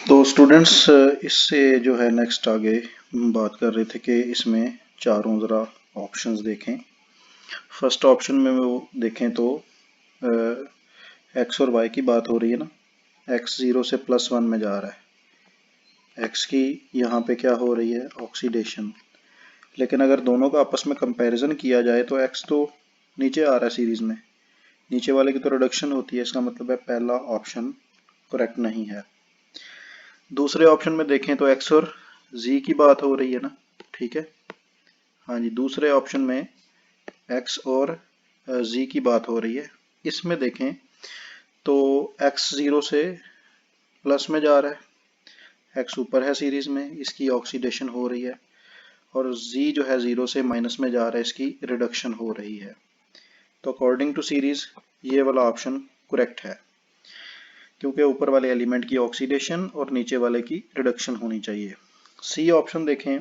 तो स्टूडेंट्स इससे जो है नेक्स्ट आगे हम बात कर रहे थे कि इसमें चारों ज़रा ऑप्शंस देखें। फर्स्ट ऑप्शन में वो देखें तो एक्स और वाई की बात हो रही है ना। एक्स 0 से +1 में जा रहा है, एक्स की यहाँ पे क्या हो रही है, ऑक्सीडेशन। लेकिन अगर दोनों का आपस में कंपैरिजन किया जाए तो एक्स तो नीचे आ रहा है सीरीज में, नीचे वाले की तो रिडक्शन होती है। इसका मतलब है पहला ऑप्शन करेक्ट नहीं है। दूसरे ऑप्शन में देखें तो एक्स और जी की बात हो रही है ना, ठीक है। हाँ जी, दूसरे ऑप्शन में एक्स और जी की बात हो रही है। इसमें देखें तो एक्स 0 से प्लस में जा रहा है, एक्स ऊपर है सीरीज में, इसकी ऑक्सीडेशन हो रही है। और जी जो है 0 से माइनस में जा रहा है, इसकी रिडक्शन हो रही है। तो अकॉर्डिंग टू सीरीज ये वाला ऑप्शन करेक्ट है, क्योंकि ऊपर वाले एलिमेंट की ऑक्सीडेशन और नीचे वाले की रिडक्शन होनी चाहिए। सी ऑप्शन देखें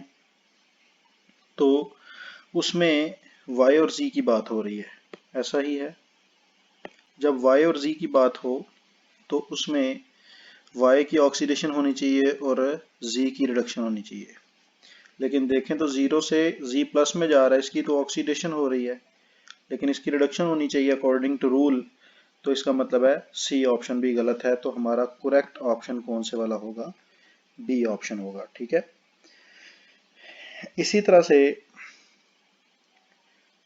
तो उसमें y और z की बात हो रही है, ऐसा ही है। जब y और z की बात हो तो उसमें y की ऑक्सीडेशन होनी चाहिए और z की रिडक्शन होनी चाहिए। लेकिन देखें तो 0 से z प्लस में जा रहा है, इसकी तो ऑक्सीडेशन हो रही है, लेकिन इसकी रिडक्शन होनी चाहिए अकॉर्डिंग टू रूल। तो इसका मतलब है सी ऑप्शन भी गलत है। तो हमारा करेक्ट ऑप्शन कौन से वाला होगा, बी ऑप्शन होगा, ठीक है। इसी तरह से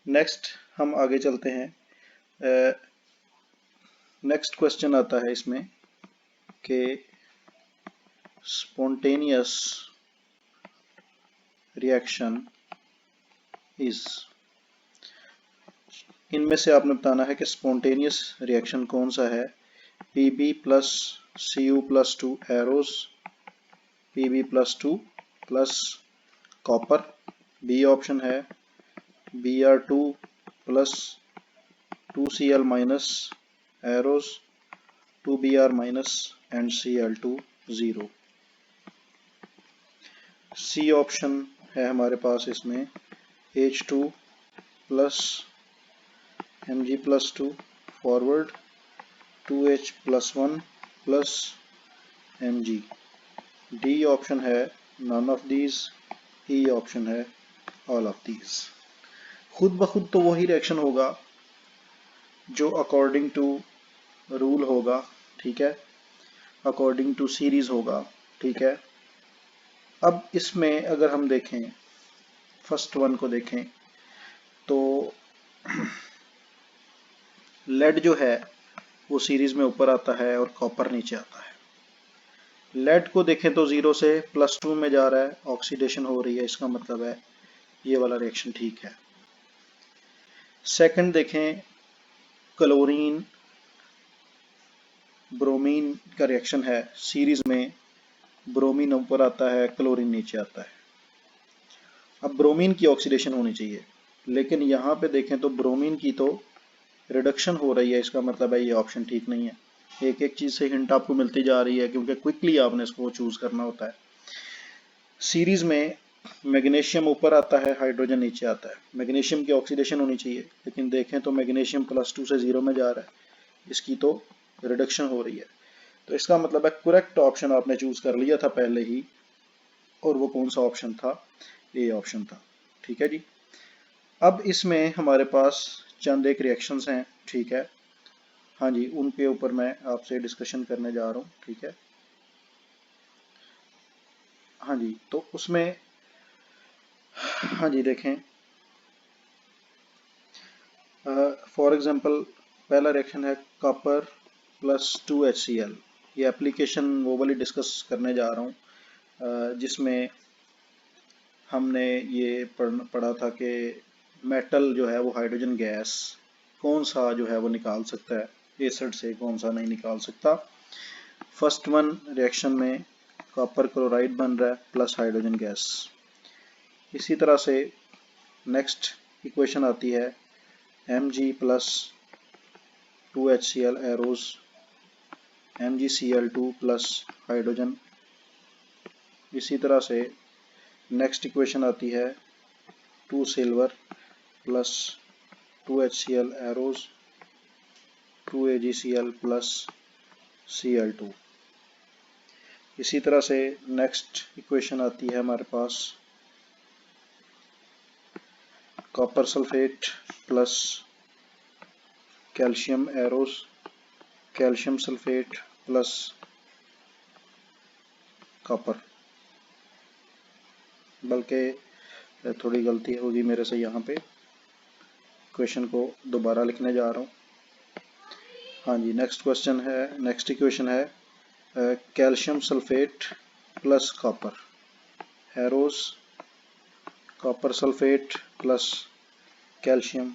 नेक्स्ट हम आगे चलते हैं। नेक्स्ट क्वेश्चन आता है इसमें कि स्पॉन्टेनियस रिएक्शन इज, इनमें से आपने बताना है कि स्पॉन्टेनियस रिएक्शन कौन सा है। Pb plus Cu plus 2 arrows, Pb plus 2 plus copper. B option है Br2 plus 2Cl minus arrows, 2Br minus and Cl2 0। C option है हमारे पास इसमें H2 plus Mg plus 2 forward, 2H plus 1 plus Mg। D option है none of these, E option है all of these. खुद ब खुद तो वही रिएक्शन होगा जो अकॉर्डिंग टू रूल होगा, ठीक है, अकॉर्डिंग टू सीरीज होगा, ठीक है। अब इसमें अगर हम देखें, फर्स्ट वन को देखें तो लेड जो है वो सीरीज में ऊपर आता है और कॉपर नीचे आता है। लेड को देखें तो 0 से +2 में जा रहा है, ऑक्सीडेशन हो रही है, इसका मतलब है ये वाला रिएक्शन ठीक है। सेकंड देखें, क्लोरीन ब्रोमीन का रिएक्शन है, सीरीज में ब्रोमीन ऊपर आता है, क्लोरीन नीचे आता है। अब ब्रोमीन की ऑक्सीडेशन होनी चाहिए, लेकिन यहाँ पे देखें तो ब्रोमीन की तो रिडक्शन हो रही है, इसका मतलब है ये ऑप्शन ठीक नहीं है। एक एक चीज से हिंट आपको मिलती जा रही है, क्योंकि क्विकली आपने इसको चूज करना होता है। सीरीज में मैग्नीशियम ऊपर आता है, हाइड्रोजन नीचे आता है। मैग्नीशियम की ऑक्सीडेशन होनी चाहिए, लेकिन देखें तो मैग्नीशियम +2 से 0 में जा रहा है, इसकी तो रिडक्शन हो रही है। तो इसका मतलब है करेक्ट ऑप्शन आपने चूज कर लिया था पहले ही, और वो कौन सा ऑप्शन था, ए ऑप्शन था, ठीक है जी। अब इसमें हमारे पास चंद एक रिएक्शंस हैं, ठीक है। हाँ जी, उनके ऊपर मैं आपसे डिस्कशन करने जा रहा हूँ, ठीक है। हाँ जी, तो उसमें हाँ जी देखें, फॉर एग्जांपल पहला रिएक्शन है कॉपर प्लस 2HCl। ये एप्लीकेशन वो वाली डिस्कस करने जा रहा हूँ जिसमें हमने ये पढ़ा था कि मेटल जो है वो हाइड्रोजन गैस कौन सा जो है वो निकाल सकता है एसिड से, कौन सा नहीं निकाल सकता। फर्स्ट वन रिएक्शन में कॉपर क्लोराइड बन रहा है प्लस हाइड्रोजन गैस। इसी तरह से नेक्स्ट इक्वेशन आती है Mg plus 2HCl arrows, MgCl2 plus hydrogen. इसी तरह से नेक्स्ट इक्वेशन आती है 2 silver plus 2HCl arrows, 2AgCl plus Cl2। इसी तरह से नेक्स्ट इक्वेशन आती है हमारे पास copper sulphate plus calcium arrows, calcium sulphate plus copper, बल्कि थोड़ी गलती होगी मेरे से, यहाँ पे क्वेश्चन को दोबारा लिखने जा रहा हूँ। हाँ जी, नेक्स्ट इक्वेशन है calcium sulphate plus copper, arrows copper sulphate plus calcium.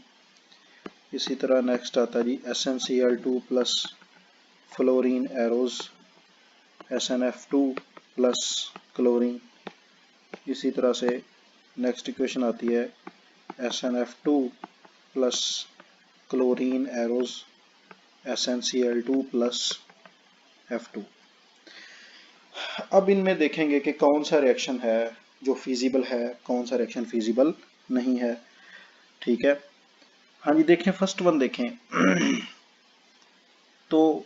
इसी तरह नेक्स्ट आता है जी SnCl2 plus fluorine arrows, SnF2 plus chlorine. इसी तरह से नेक्स्ट इक्वेशन आती है SnF2 plus chlorine arrows, SnCl2 plus F2। अब इनमें देखेंगे कि कौन सा रिएक्शन है जो फिजिबल है, कौन सा रिएक्शन फिजिबल नहीं है। ठीक है, हाँ जी, देखें फर्स्ट वन देखें तो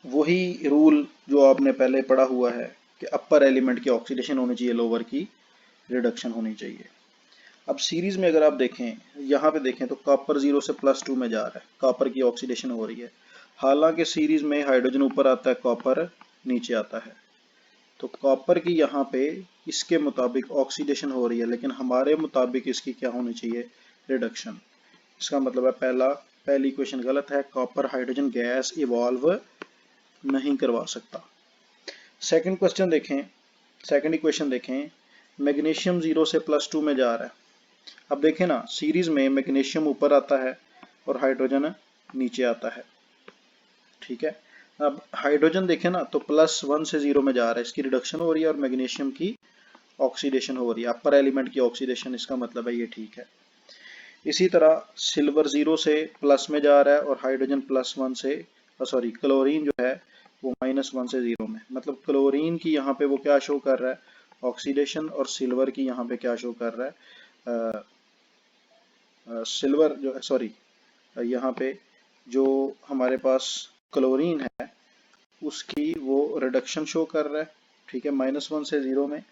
वही रूल जो आपने पहले पढ़ा हुआ है कि अपर एलिमेंट की ऑक्सीडेशन होनी चाहिए, लोअर की रिडक्शन होनी चाहिए। अब सीरीज में अगर आप देखें, यहाँ पे देखें तो कॉपर 0 से +2 में जा रहा है, कॉपर की ऑक्सीडेशन हो रही है। हालांकि सीरीज में हाइड्रोजन ऊपर आता है, कॉपर नीचे आता है, तो कॉपर की यहाँ पे इसके मुताबिक ऑक्सीडेशन हो रही है, लेकिन हमारे मुताबिक इसकी क्या होनी चाहिए, रिडक्शन। इसका मतलब है पहली इक्वेशन गलत है, कॉपर हाइड्रोजन गैस इवॉल्व नहीं करवा सकता। सेकंड क्वेश्चन देखें, सेकंड इक्वेशन देखें, मैग्नीशियम 0 से +2 में जा रहा है। अब देखें ना, सीरीज में मैग्नीशियम ऊपर आता है और हाइड्रोजन नीचे आता है। ठीक है, अब हाइड्रोजन देखें ना तो +1 से 0 में जा रहा है, इसकी रिडक्शन हो रही है और मैग्नीशियम की ऑक्सीडेशन हो रही है, अपर एलिमेंट की ऑक्सीडेशन, इसका मतलब है ये ठीक है। इसी तरह सिल्वर 0 से प्लस में जा रहा है और हाइड्रोजन +1 से क्लोरीन जो है वो -1 से 0 में, मतलब क्लोरीन की यहाँ पे वो क्या शो कर रहा है, ऑक्सीडेशन, और सिल्वर की यहाँ पे क्या शो कर रहा है, सिल्वर जो यहाँ पे जो हमारे पास क्लोरीन है उसकी वो रिडक्शन शो कर रहा है। ठीक है, -1 से 0 में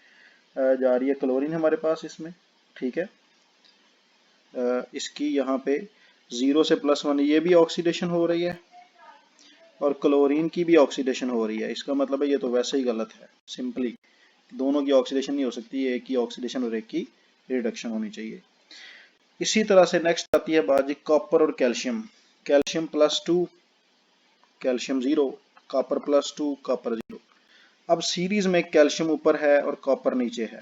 जा रही है क्लोरीन हमारे पास इसमें। ठीक है, इसकी यहाँ पे 0 से +1 ये भी ऑक्सीडेशन हो रही है और क्लोरीन की भी ऑक्सीडेशन हो रही है, इसका मतलब है ये तो वैसे ही गलत है, सिंपली दोनों की ऑक्सीडेशन नहीं हो सकती, एक की ऑक्सीडेशन और एक की रिडक्शन होनी चाहिए। इसी तरह से नेक्स्ट आती है बात जी कॉपर और calcium, calcium +2 calcium 0, copper +2 copper 0। अब सीरीज में कैल्शियम ऊपर है और कॉपर नीचे है,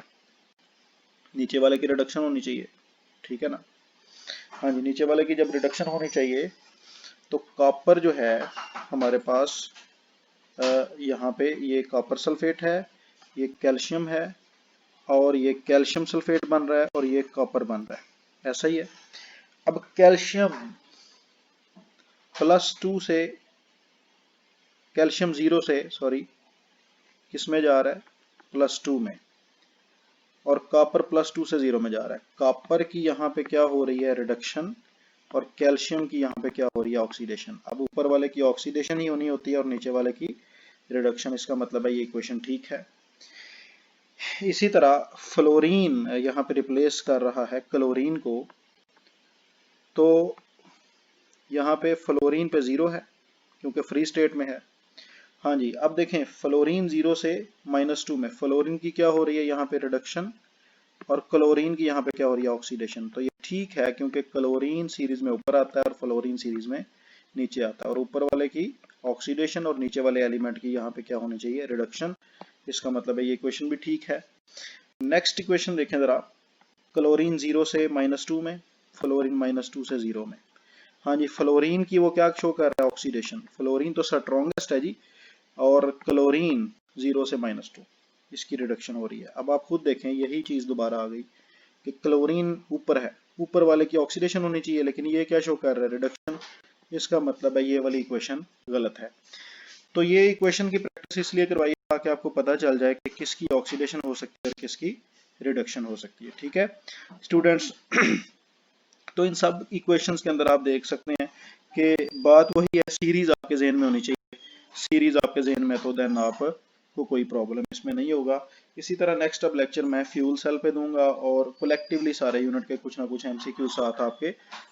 नीचे वाले की रिडक्शन होनी चाहिए। ठीक है ना, हाँ जी, नीचे वाले की जब रिडक्शन होनी चाहिए तो कॉपर जो है हमारे पास यहाँ पे ये कॉपर सल्फेट है, ये कैल्शियम है, और ये कैल्शियम सल्फेट बन रहा है और ये कॉपर बन रहा है, ऐसा ही है। अब कैल्शियम +2 से कैल्शियम 0 से किस में जा रहा है, +2 में, और कॉपर +2 से 0 में जा रहा है। कॉपर की यहाँ पे क्या हो रही है, रिडक्शन, और कैल्शियम की यहाँ पे क्या हो रही है, ऑक्सीडेशन। अब ऊपर वाले की ऑक्सीडेशन ही होनी होती है और नीचे वाले की रिडक्शन, इसका मतलब है ये इक्वेशन ठीक है। इसी तरह फ्लोरीन यहाँ पे रिप्लेस कर रहा है क्लोरीन को, तो यहाँ पे फ्लोरीन पे 0 है क्योंकि फ्री स्टेट में है। हाँ जी, अब देखें फ्लोरीन 0 से -2 में, फ्लोरीन की क्या हो रही है यहाँ पे, रिडक्शन, और क्लोरीन की यहाँ पे क्या हो रही है, ऑक्सीडेशन। तो ये ठीक है क्योंकि क्लोरीन सीरीज में ऊपर आता है और फ्लोरीन सीरीज में नीचे आता है, और ऊपर वाले की ऑक्सीडेशन और नीचे वाले एलिमेंट की यहाँ पे क्या होनी चाहिए, रिडक्शन। इसका मतलब है ये इक्वेशन भी ठीक है। नेक्स्ट इक्वेशन देखें जरा, क्लोरीन 0 से -2 में, फ्लोरीन -2 से 0 में। हाँ जी, फ्लोरीन की वो क्या शो कर रहा है, ऑक्सीडेशन। फ्लोरीन तो स्ट्रॉन्गेस्ट है जी, और क्लोरीन 0 से -2, इसकी रिडक्शन हो रही है। अब आप खुद देखें, यही चीज दोबारा आ गई कि क्लोरीन ऊपर है, ऊपर वाले की ऑक्सीडेशन होनी चाहिए, लेकिन ये क्या शो कर रहा है, रिडक्शन। इसका मतलब है ये वाली इक्वेशन गलत है। तो ये इक्वेशन की प्रैक्टिस इसलिए करवाई ताकि आपको पता चल जाए कि किसकी ऑक्सीडेशन हो सकती है और किसकी रिडक्शन हो सकती है। ठीक है स्टूडेंट्स, तो इन सब इक्वेशंस के अंदर आप देख सकते हैं कि बात वही है, सीरीज आपके जहन में होनी चाहिए। सीरीज आपके जहन में, तो देन आप को कोई प्रॉब्लम इसमें नहीं होगा। इसी तरह नेक्स्ट अब लेक्चर मैं फ्यूल सेल पे दूंगा और कलेक्टिवली सारे यूनिट के कुछ ना कुछ एमसीक्यू साथ आपके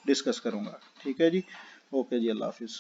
डिस्कस करूंगा। ठीक है जी, ओके जी, अल्लाह हाफिज़।